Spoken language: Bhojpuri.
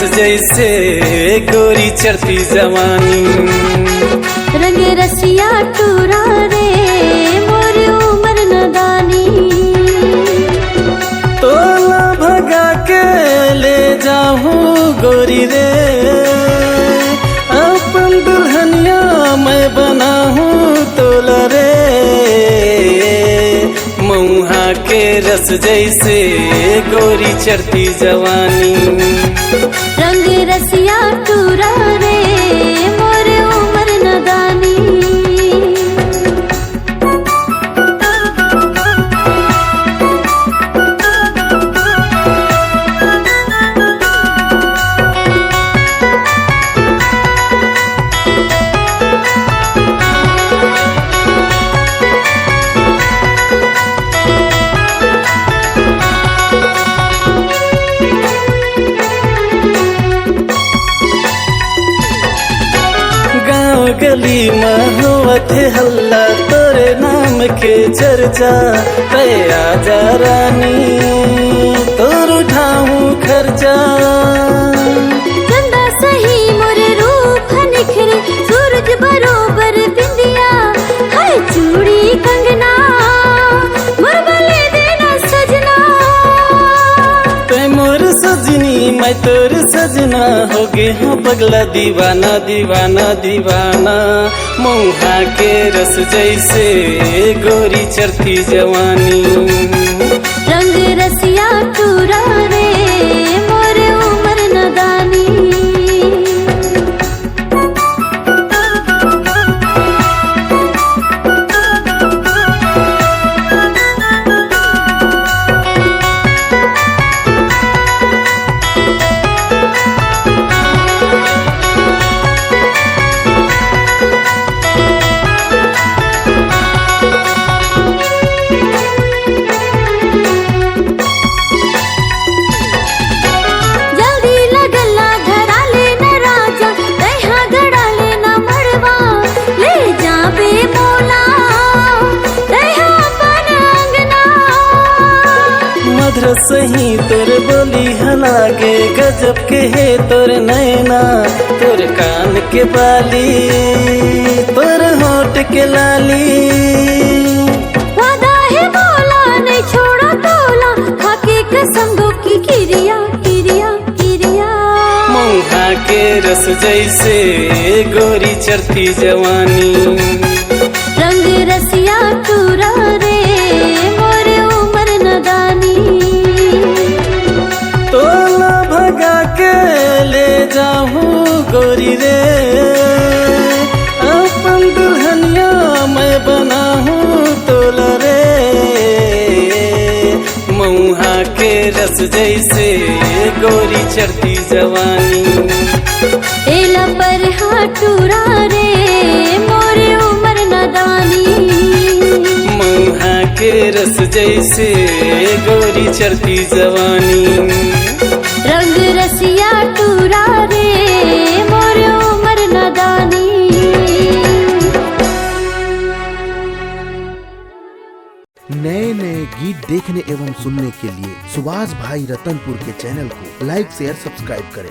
जैसे गोरी चढ़ती जवानी। रंग रसिया टूरा रे मोर उमर नदानी। तोला भगा के ले जाऊं गोरी रे, अपन दुल्हनिया मैं बनाऊं तोला रे। मऊहा के रस जैसे गोरी चढ़ती जवानी। रंग रसिया टूरा रे मोर उमर नदानी। गली में होवत हल्ला तोरे नाम के चर्चा। पे आजा रानी तोर उठाऊं खर्चा। चंदा सही मोरे रूप निखरे सूरज बरोबर बिंदिया। हाय चूड़ी कंगना मोर बले देना सजना। ते मोर सजनी मैं तोर सजना, हो गे हाँ पगला दीवाना दीवाना दीवाना। मऊहा के रस जैसे गोरी चढ़ती जवानी। रंग रसिया टूरा रे मोर उमर नदानी। मधुर सही तोर बोली हलागे गजब के है तोर नैना। तोर कान के बाली तोर होठ के लाली। वादा है बोला नहीं छोड़ा तोला, खाके कसम दो की किरिया किरिया किरिया। मऊहा के रस जैसे गोरी चढ़ती जवानी। रंग रसिया टूरा रे मोर उमर नदानी। तोला भगा के ले जाऊं गोरी रे, अपन दुल्हनिया मैं बनाऊं तोला रे। मऊहा के रस जैसे गोरी चढ़ती जवानी। एला पर हाटूरा रे मोर उमर नदानी। मऊहा के रस जैसे गोरी चढ़ती जवानी। रंग रसिया टूरा रे मोर उमर नदानी। नए नए गीत देखने एवं सुनने के लिए सुभाष भाई रतनपुर के चैनल को लाइक शेयर सब्सक्राइब करें।